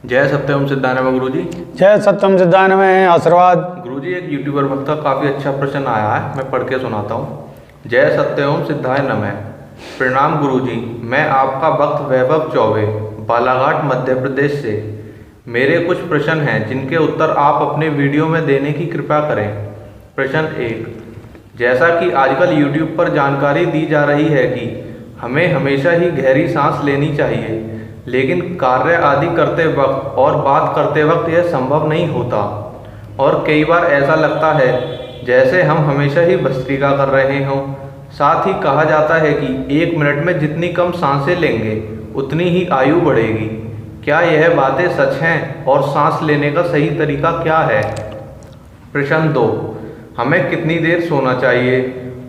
जय सत्यम सिद्धानंद गुरुजी। जय सत्यम सिद्धानंद आशीर्वाद। गुरुजी, एक यूट्यूबर भक्त का काफ़ी अच्छा प्रश्न आया है, मैं पढ़ के सुनाता हूँ। जय सत्यम सिद्धाय नमः। प्रणाम गुरुजी, मैं आपका भक्त वैभव चौबे, बालाघाट मध्य प्रदेश से। मेरे कुछ प्रश्न हैं जिनके उत्तर आप अपने वीडियो में देने की कृपा करें। प्रश्न 1, जैसा कि आजकल यूट्यूब पर जानकारी दी जा रही है कि हमें हमेशा ही गहरी सांस लेनी चाहिए, लेकिन कार्य आदि करते वक्त और बात करते वक्त यह संभव नहीं होता और कई बार ऐसा लगता है जैसे हम हमेशा ही भस्त्रिका कर रहे हों। साथ ही कहा जाता है कि 1 मिनट में जितनी कम सांसें लेंगे उतनी ही आयु बढ़ेगी। क्या यह बातें सच हैं और सांस लेने का सही तरीका क्या है? प्रश्न 2, हमें कितनी देर सोना चाहिए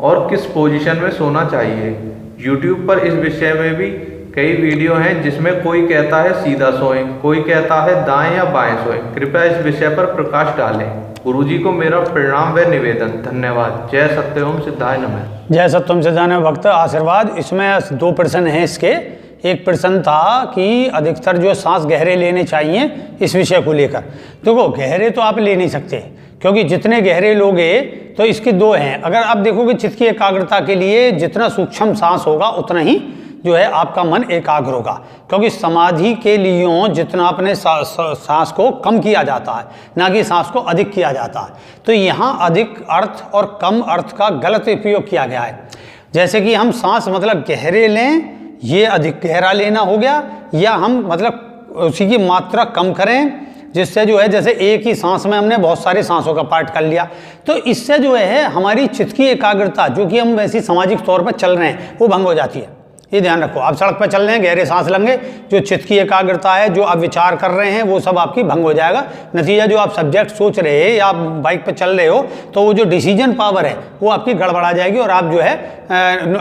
और किस पोजीशन में सोना चाहिए? यूट्यूब पर इस विषय में भी कई वीडियो हैं जिसमें कोई कहता है सीधा सोएं, कोई कहता है दाएं या बाएं सोएं। कृपया इस विषय पर प्रकाश डालें। गुरुजी को मेरा प्रणाम व निवेदन। धन्यवाद। जय सत्यम सिद्धाय नमः। जय सत्यम सिद्धानंद भक्त आशीर्वाद। इसमें 2 प्रश्न हैं इसके। एक प्रश्न था कि अधिकतर जो सांस गहरे लेने चाहिए, इस विषय को लेकर। देखो, गहरे तो आप ले नहीं सकते, क्योंकि जितने गहरे लोगे तो इसके 2 हैं। अगर आप देखोगे चित्त की एकाग्रता के लिए जितना सूक्ष्म सांस होगा उतना ही जो है आपका मन एकाग्र होगा, क्योंकि समाधि के लिए जितना अपने सांस को कम किया जाता है, ना कि सांस को अधिक किया जाता है। तो यहाँ अधिक अर्थ और कम अर्थ का गलत उपयोग किया गया है। जैसे कि हम सांस मतलब गहरे लें, ये अधिक गहरा लेना हो गया, या हम मतलब उसी की मात्रा कम करें, जिससे जो है जैसे एक ही सांस में हमने बहुत सारे सांसों का पाठ कर लिया, तो इससे जो है हमारी चित्त की एकाग्रता, जो कि हम वैसी सामाजिक तौर पर चल रहे हैं, वो भंग हो जाती है। ये ध्यान रखो। आप सड़क पर चल रहे हैं, गहरे सांस लेंगे, जो चित्त की एकाग्रता है, जो आप विचार कर रहे हैं, वो सब आपकी भंग हो जाएगा। नतीजा जो आप सब्जेक्ट सोच रहे हैं या आप बाइक पर चल रहे हो, तो वो जो डिसीजन पावर है वो आपकी गड़बड़ा जाएगी और आप जो है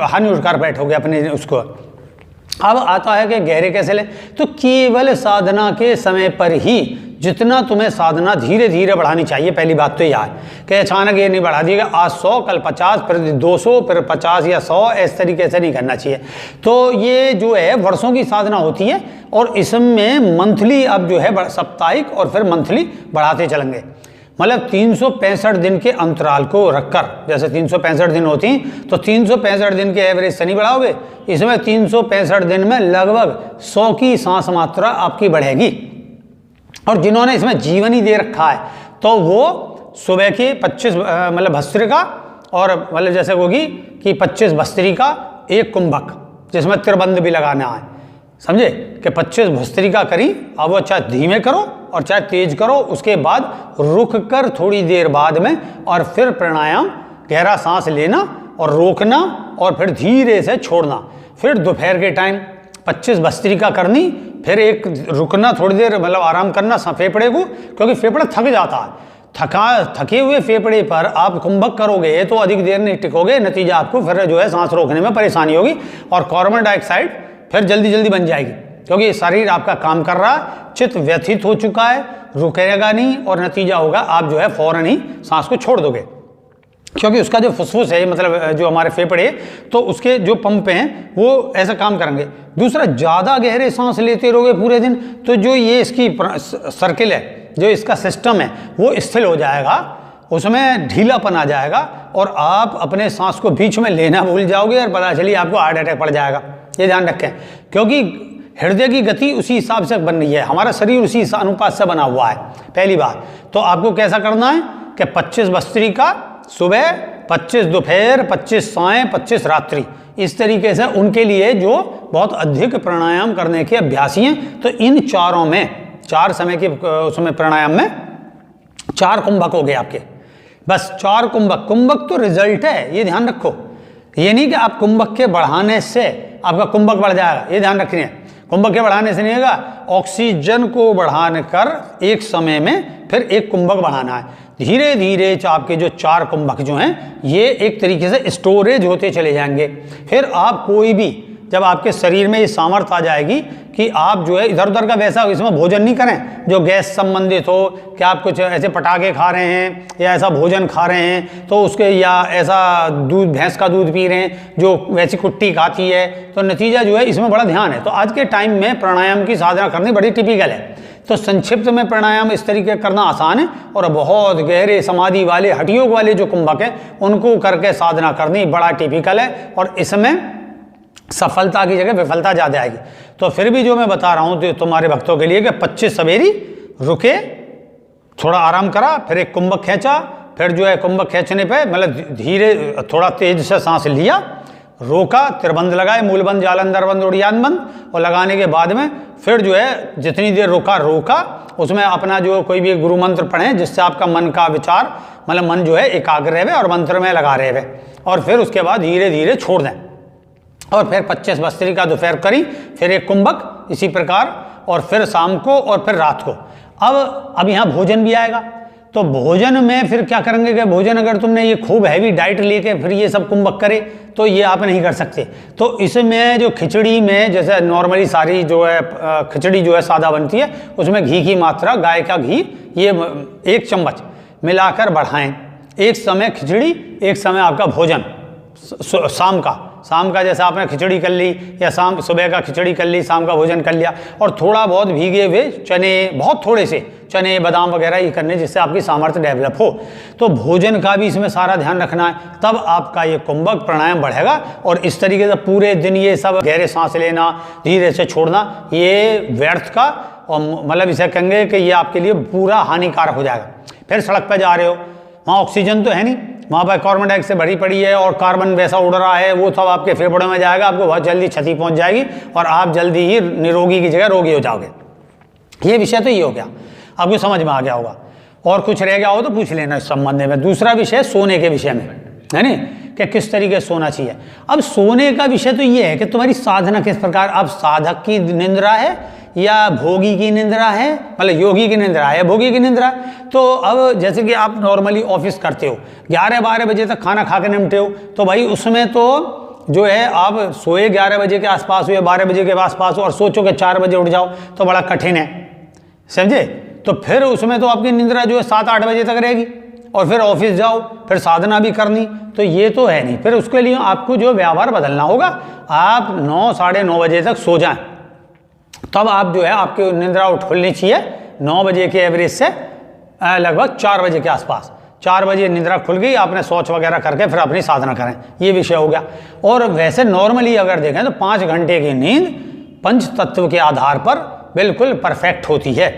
हानि उठकर बैठोगे अपने उसको। अब आता है कि गहरे कैसे लें, तो केवल साधना के समय पर ही जितना तुम्हें साधना धीरे धीरे बढ़ानी चाहिए। पहली बात तो यह है कि अचानक ये नहीं बढ़ा दिएगा, आज 100 कल 50 फिर 200 फिर 50 या 100, इस तरीके से नहीं करना चाहिए। तो ये जो है वर्षों की साधना होती है, और इसमें मंथली अब जो है साप्ताहिक और फिर मंथली बढ़ाते चलेंगे। मतलब 365 दिन के अंतराल को रखकर, जैसे 365 दिन होती हैं, तो 365 दिन के एवरेज से नहीं बढ़ाओगे, इसमें 365 दिन में लगभग 100 की सांस मात्रा आपकी बढ़ेगी। और जिन्होंने इसमें जीवन ही दे रखा है, तो वो सुबह की 25 मतलब भस्त्रिका, और मतलब जैसे होगी कि 25 भस्त्रिका 1 कुंभक, जिसमें त्रिबंध भी लगाना है, समझे कि 25 भस्त्रिका करी। अब वो चाहे धीमे करो और चाहे तेज करो, उसके बाद रुक कर थोड़ी देर बाद में और फिर प्राणायाम, गहरा सांस लेना और रोकना और फिर धीरे से छोड़ना। फिर दोपहर के टाइम 25 भस्त्रिका करनी, फिर एक रुकना, थोड़ी देर मतलब आराम करना फेफड़े को, क्योंकि फेफड़ा थक जाता है। थके हुए फेफड़े पर आप कुंभक करोगे तो अधिक देर नहीं टिकोगे, नतीजा आपको फिर जो है सांस रोकने में परेशानी होगी और कार्बन डाइऑक्साइड फिर जल्दी जल्दी बन जाएगी, क्योंकि शरीर आपका काम कर रहा है, चित्त व्यथित हो चुका है, रुकेगा नहीं, और नतीजा होगा आप जो है फौरन ही सांस को छोड़ दोगे, क्योंकि उसका जो फुसफुस है, मतलब जो हमारे फेफड़े, तो उसके जो पंप हैं वो ऐसा काम करेंगे। दूसरा, ज़्यादा गहरे सांस लेते रहोगे पूरे दिन, तो जो ये इसकी सर्किल है, जो इसका सिस्टम है, वो स्थिर हो जाएगा, उसमें ढीलापन आ जाएगा और आप अपने सांस को बीच में लेना भूल जाओगे और पता चलिए आपको हार्ट अटैक पड़ जाएगा। ये ध्यान रखें, क्योंकि हृदय की गति उसी हिसाब से बन रही है, हमारा शरीर उसी अनुपात से बना हुआ है। पहली बात तो आपको कैसा करना है कि 25 भस्त्रिका सुबह, 25 दोपहर, 25 सायं, 25 रात्रि, इस तरीके से उनके लिए जो बहुत अधिक प्राणायाम करने के अभ्यासी हैं, तो इन चारों में, 4 समय के उसमें प्राणायाम में 4 कुंभक हो गए आपके, बस 4 कुंभक। कुंभक तो रिजल्ट है, ये ध्यान रखो। ये नहीं कि आप कुंभक के बढ़ाने से आपका कुंभक बढ़ जाएगा, ये ध्यान रखनी है। कुंभक के बढ़ाने से नहीं होगा, ऑक्सीजन को बढ़ाने कर एक समय में फिर 1 कुंभक बढ़ाना है। धीरे धीरे आपके जो 4 कुंभक जो हैं, ये एक तरीके से स्टोरेज होते चले जाएंगे। फिर आप कोई भी जब आपके शरीर में ये सामर्थ्य आ जाएगी कि आप जो है इधर उधर का वैसा इसमें भोजन नहीं करें जो गैस संबंधित हो, कि आप कुछ ऐसे पटाखे खा रहे हैं या ऐसा भोजन खा रहे हैं तो उसके, या ऐसा दूध, भैंस का दूध पी रहे हैं जो वैसी कुट्टी खाती है, तो नतीजा जो है इसमें बड़ा ध्यान है। तो आज के टाइम में प्राणायाम की साधना करनी बड़ी टिपिकल है। तो संक्षिप्त में प्राणायाम इस तरीके करना आसान है, और बहुत गहरे समाधि वाले, हठयोग वाले जो कुंभक है उनको करके साधना करनी बड़ा टिपिकल है, और इसमें सफलता की जगह विफलता ज़्यादा आएगी। तो फिर भी जो मैं बता रहा हूँ तो तुम्हारे भक्तों के लिए कि 25 सवेरी रुके, थोड़ा आराम करा, फिर एक कुंभक खींचा, फिर जो है कुंभक खींचने पे मतलब धीरे थोड़ा तेज से सांस लिया, रोका, त्रिबंध लगाए, मूलबंध, जालंधर बंध, उड़ियान बंध, और लगाने के बाद में फिर जो है जितनी देर रोका उसमें अपना जो कोई भी गुरु मंत्र पढ़ें जिससे आपका मन का विचार, मतलब मन जो है एकाग्र रहे और मंत्र में लगा रहे, और फिर उसके बाद धीरे धीरे छोड़ दें। और फिर 25 भस्त्रिका दोपहर करी, फिर एक कुंभक इसी प्रकार, और फिर शाम को, और फिर रात को। अब यहाँ भोजन भी आएगा। तो भोजन में फिर क्या करेंगे कि भोजन अगर तुमने ये खूब हैवी डाइट लेके फिर ये सब कुंभक करे तो ये आप नहीं कर सकते। तो इसमें जो खिचड़ी में जैसे नॉर्मली सारी जो है खिचड़ी जो है सादा बनती है, उसमें घी की मात्रा, गाय का घी, ये 1 चम्मच मिलाकर बढ़ाएं। एक समय खिचड़ी, एक समय आपका भोजन शाम का जैसे आपने खिचड़ी कर ली, या सुबह का खिचड़ी कर ली, शाम का भोजन कर लिया, और थोड़ा बहुत भीगे हुए चने, बहुत थोड़े से चने, बादाम वगैरह ये करने जिससे आपकी सामर्थ्य डेवलप हो। तो भोजन का भी इसमें सारा ध्यान रखना है, तब आपका ये कुंभक प्राणायाम बढ़ेगा। और इस तरीके से पूरे दिन ये सब गहरे सांस लेना, धीरे से छोड़ना, ये व्यर्थ का, और मतलब इसे कहेंगे कि ये आपके लिए पूरा हानिकारक हो जाएगा। फिर सड़क पर जा रहे हो, वहाँ ऑक्सीजन तो है नहीं, वहाँ पर कार्बन डाइऑक्साइड भरी पड़ी है और कार्बन वैसा उड़ रहा है, वो सब आपके फेफड़ों में जाएगा, आपको बहुत जल्दी क्षति पहुँच जाएगी और आप जल्दी ही निरोगी की जगह रोगी हो जाओगे। ये विषय तो ये हो गया, आपको समझ में आ गया होगा। और कुछ रह गया हो तो पूछ लेना इस संबंध में। दूसरा विषय सोने के विषय में है नहीं, कि किस तरीके से सोना चाहिए। अब सोने का विषय तो ये है कि तुम्हारी साधना किस प्रकार, अब साधक की निंद्रा है या भोगी की निंद्रा है, मतलब योगी की निंद्रा है, भोगी की निंद्रा। तो अब जैसे कि आप नॉर्मली ऑफिस करते हो, 11-12 बजे तक खाना खा के निपटे हो, तो भाई उसमें तो जो है आप सोए 11 बजे के आसपास हो या 12 बजे के आसपास हो, और सोचो कि 4 बजे उठ जाओ तो बड़ा कठिन है, समझे। तो फिर उसमें तो आपकी निंद्रा जो है 7-8 बजे तक रहेगी, और फिर ऑफिस जाओ, फिर साधना भी करनी, तो ये तो है नहीं। फिर उसके लिए आपको जो व्यवहार बदलना होगा, आप 9-9:30 बजे तक सो जाएं, तब आप जो है आपकी निंद्रा उठ खुलनी चाहिए 9 बजे के एवरेज से लगभग 4 बजे के आसपास। 4 बजे निंद्रा खुल गई, आपने शौच वगैरह करके फिर अपनी साधना करें, ये विषय हो गया। और वैसे नॉर्मली अगर देखें तो 5 घंटे की नींद पंच तत्व के आधार पर बिल्कुल परफेक्ट होती है,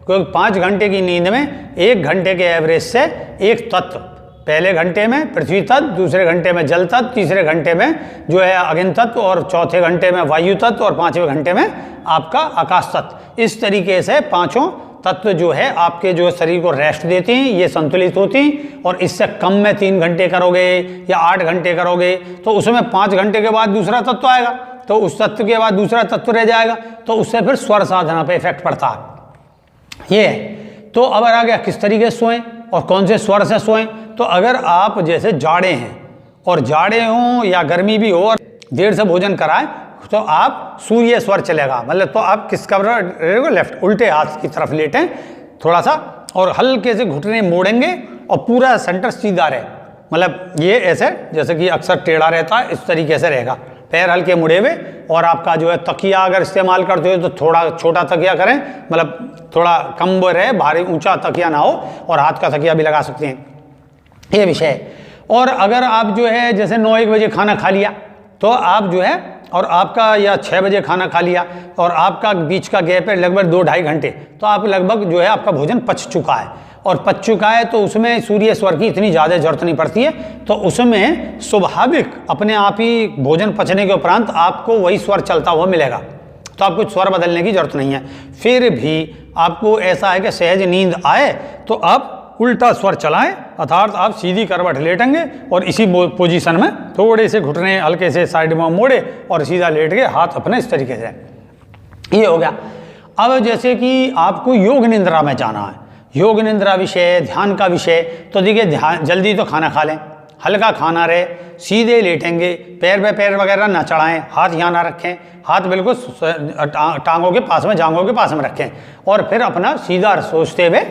क्योंकि 5 घंटे की नींद में 1 घंटे के एवरेज से एक तत्व, पहले घंटे में पृथ्वी तत्व, दूसरे घंटे में जल तत्व, तीसरे घंटे में जो है अग्नि तत्व, और चौथे घंटे में वायु तत्व, और 5वें घंटे में आपका आकाश तत्व। इस तरीके से 5 तत्व जो है आपके जो शरीर को रेस्ट देती हैं, ये संतुलित होती हैं। और इससे कम में 3 घंटे करोगे या 8 घंटे करोगे तो उसमें 5 घंटे के बाद दूसरा तत्व आएगा, तो उस तत्व के बाद दूसरा तत्व रह जाएगा, तो उससे फिर स्वर साधना पे इफेक्ट पड़ता है। ये है। तो अब आ गया किस तरीके से सोएं और कौन से स्वर से सोएं। तो अगर आप जैसे जाड़े हैं और जाड़े हों या गर्मी भी हो और देर से भोजन कराएं, तो आप सूर्य स्वर चलेगा, मतलब तो आप किस कवर लेफ्ट, उल्टे हाथ की तरफ लेटें थोड़ा सा, और हल्के से घुटने मोड़ेंगे और पूरा सेंटर सीधा रहे, मतलब ये ऐसे जैसे कि अक्सर टेढ़ा रहता है, इस तरीके से रहेगा, पैर हल्के मुड़े हुए। और आपका जो है तकिया अगर इस्तेमाल करते हो तो थोड़ा छोटा तकिया करें, मतलब थोड़ा कम रहे, भारी ऊंचा तकिया ना हो, और हाथ का तकिया भी लगा सकते हैं, ये विषय है। और अगर आप जो है जैसे 9-1 बजे खाना खा लिया तो आप जो है, और आपका या 6 बजे खाना खा लिया और आपका बीच का गैप है लगभग 2-2.5 घंटे, तो आप लगभग जो है आपका भोजन पच चुका है। और पच चुका है तो उसमें सूर्य स्वर की इतनी ज़्यादा जरूरत नहीं पड़ती है, तो उसमें स्वाभाविक अपने आप ही भोजन पचने के उपरांत आपको वही स्वर चलता हुआ मिलेगा, तो आपको स्वर बदलने की जरूरत नहीं है। फिर भी आपको ऐसा है कि सहज नींद आए तो आप उल्टा स्वर चलाएं, अर्थात आप सीधी करवट लेटेंगे और इसी पोजीशन में थोड़े से घुटने हल्के से साइड में मोड़े और सीधा लेट के हाथ अपने इस तरीके से, ये हो गया। अब जैसे कि आपको योग निंद्रा में जाना है, योग निंद्रा विषय, ध्यान का विषय, तो देखिए ध्यान, जल्दी तो खाना खा लें, हल्का खाना रहे, सीधे लेटेंगे, पैर पे पैर वगैरह ना चढ़ाएं, हाथ यहाँ ना रखें, हाथ बिल्कुल टांगों के पास में, जांघों के पास में रखें, और फिर अपना सीधा सोचते हुए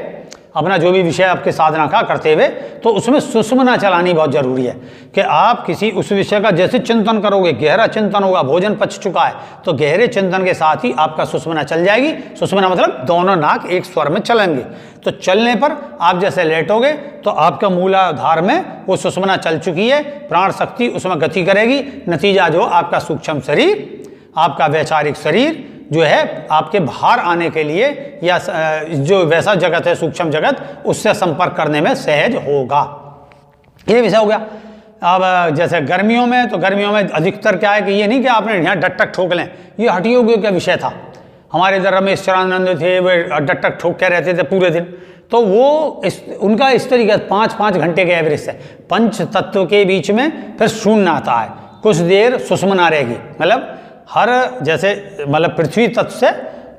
अपना जो भी विषय आपके साधना का करते हुए, तो उसमें सुषुम्ना चलानी बहुत जरूरी है कि आप किसी उस विषय का जैसे चिंतन करोगे, गहरा चिंतन होगा, भोजन पच चुका है तो गहरे चिंतन के साथ ही आपका सुषुम्ना चल जाएगी। सुषुम्ना मतलब दोनों नाक एक स्वर में चलेंगे, तो चलने पर आप जैसे लेटोगे तो आपका मूलाधार में वो सुषुम्ना चल चुकी है, प्राण शक्ति उसमें गति करेगी, नतीजा जो आपका सूक्ष्म शरीर, आपका वैचारिक शरीर जो है आपके बाहर आने के लिए या जो वैसा जगत है सूक्ष्म जगत, उससे संपर्क करने में सहज होगा। ये विषय हो गया। अब जैसे गर्मियों में, तो गर्मियों में अधिकतर क्या है कि ये नहीं कि आपने यहाँ डटक ठोक लें, ये हठ योगियों का विषय था। हमारे इधर रमेश चरानंद थे, वे डटक ठोक के रहते थे पूरे दिन, तो वो उनका इस तरीके 5-5 घंटे के एवरेज से पंच तत्व के बीच में फिर शून्य आता है, कुछ देर सुषुम्ना रहेगी, मतलब हर जैसे मतलब पृथ्वी तत्व से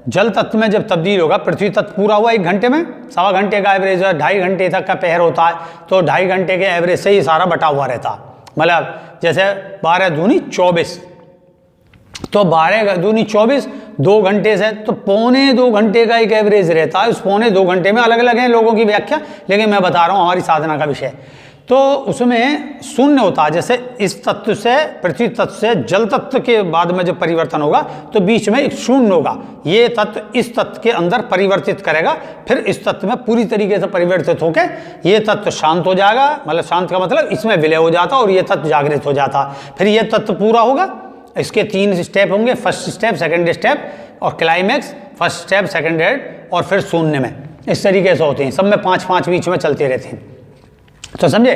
जल तत्व में जब तब्दील होगा, पृथ्वी तत्व पूरा हुआ 1 घंटे में, 1.25 घंटे का एवरेज है, 2.5 घंटे तक का पहर होता है, तो 2.5 घंटे के एवरेज से ही सारा बटा हुआ रहता, मतलब जैसे 12 दूनी 24, तो 12 दूनी 24 2 घंटे से, तो 1.25 घंटे का एक एवरेज रहता है। उस 1.25 घंटे में अलग अलग है लोगों की व्याख्या, लेकिन मैं बता रहा हूँ हमारी साधना का विषय। तो उसमें शून्य होता है, जैसे इस तत्व से, पृथ्वी तत्व से जल तत्व के बाद में जब परिवर्तन होगा तो बीच में एक शून्य होगा, ये तत्व इस तत्व के अंदर परिवर्तित करेगा, फिर इस तत्व में पूरी तरीके से परिवर्तित होकर ये तत्व शांत हो जाएगा, मतलब शांत का मतलब इसमें विलय हो जाता और ये तत्व जागृत हो जाता। फिर ये तत्व पूरा होगा, इसके 3 स्टेप होंगे, फर्स्ट स्टेप, सेकेंड स्टेप और climax, first step, second head और फिर शून्य में, इस तरीके से होते हैं। सब में 5-5 बीच में चलते रहते हैं, तो समझे।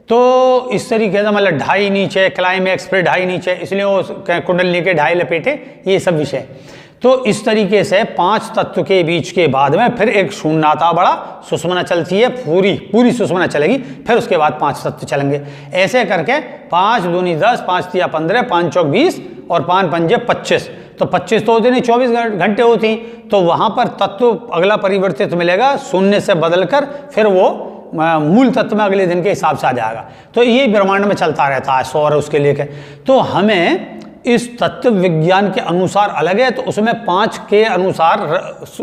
तो इस तरीके से मतलब 2.5 नीचे, क्लाइमैक्स, फिर 2.5 नीचे, इसलिए वो कुंडली के 2.5 लपेटे, ये सब विषय। तो इस तरीके से 5 तत्व के बीच के बाद में फिर एक शून्य आता बड़ा, सुषुम्ना चलती है, पूरी सुषुम्ना चलेगी, फिर उसके बाद 5 तत्व चलेंगे। ऐसे करके 5 दूनी 10, 5 तिया 15, 5 चौक 20 और 5 पंजे 25, तो 25 तो होते नहीं, 24 घंटे होती। तो वहाँ पर तत्व अगला परिवर्तित मिलेगा, शून्य से बदलकर फिर वो मूल तत्व में अगले दिन के हिसाब से आ जाएगा। तो ये ब्रह्मांड में चलता रहता है, सौर उसके लेके। तो हमें इस तत्व विज्ञान के अनुसार अलग है, तो उसमें 5 के अनुसार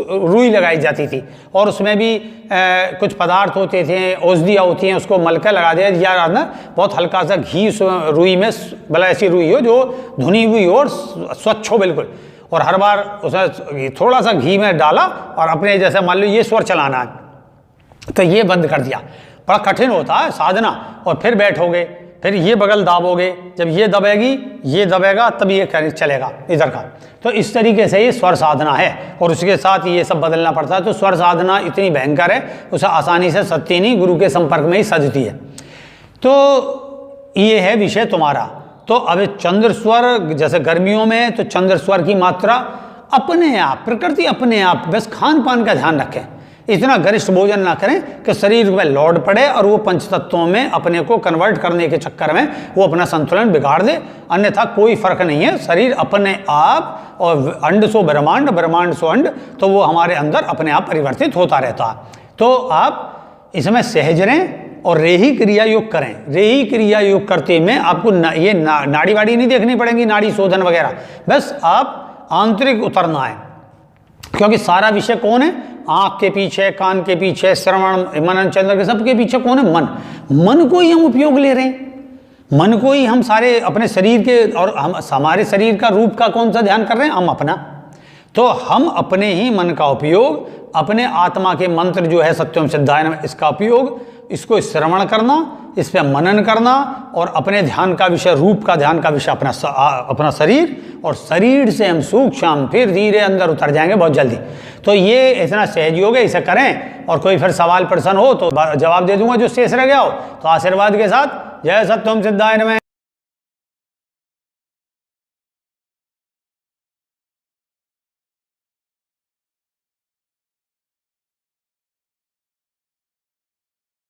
रुई लगाई जाती थी, और उसमें भी कुछ पदार्थ होते थे, औषधियाँ होती हैं, उसको मलकर लगा दिया या ना, बहुत हल्का सा घी रुई में, भला ऐसी रुई हो जो धुनी हुई हो और स्वच्छ हो बिल्कुल, और हर बार उसमें थोड़ा सा घी में डाला और अपने जैसे मान लो ये स्वर चलाना है, तो ये बंद कर दिया। बड़ा कठिन होता है साधना, और फिर बैठोगे, फिर ये बगल दाबोगे, जब ये दबेगी, ये दबेगा, तब ये चलेगा इधर का। तो इस तरीके से ये स्वर साधना है, और उसके साथ ये सब बदलना पड़ता है। तो स्वर साधना इतनी भयंकर है, उसे आसानी से सत्य नहीं, गुरु के संपर्क में ही सजती है। तो ये है विषय तुम्हारा। तो अब चंद्र स्वर, जैसे गर्मियों में तो चंद्र स्वर की मात्रा अपने आप, प्रकृति अपने आप, बस खान पान का ध्यान रखें, इतना गरिष्ठ भोजन ना करें कि शरीर में लोड पड़े और वो पंच तत्वों में अपने को कन्वर्ट करने के चक्कर में वो अपना संतुलन बिगाड़ दे। अन्यथा कोई फर्क नहीं है, शरीर अपने आप, और अंड सो ब्रह्मांड, ब्रह्मांड सो अंड, तो वो हमारे अंदर अपने आप परिवर्तित होता रहता है। तो आप इसमें सहज रहें और रेही क्रिया योग करें। रेही क्रिया योग करते में आपको ये नाड़ी वाड़ी नहीं देखनी पड़ेगी, नाड़ी शोधन वगैरह, बस आप आंतरिक उतरना है। क्योंकि सारा विषय कौन है? आँख के पीछे, कान के पीछे, श्रवण, मनन, चंद्र के सबके पीछे कौन है? मन। मन को ही हम उपयोग ले रहे हैं, मन को ही हम सारे अपने शरीर के, और हम हमारे शरीर का रूप का कौन सा ध्यान कर रहे हैं? हम अपना। तो हम अपने ही मन का उपयोग, अपने आत्मा के मंत्र जो है सत्यम सिद्धाय नमः, इसका उपयोग, इसको श्रवण करना, इस पर मनन करना, और अपने ध्यान का विषय, रूप का ध्यान का विषय अपना शरीर, और शरीर से हम सूक्ष्म फिर धीरे अंदर उतर जाएंगे बहुत जल्दी। तो ये इतना सहयोग है, इसे करें। और कोई फिर सवाल प्रश्न हो तो जवाब दे दूंगा, जो शेष रह गया हो तो आशीर्वाद के साथ। जय सत्यम सिद्धाय नमः।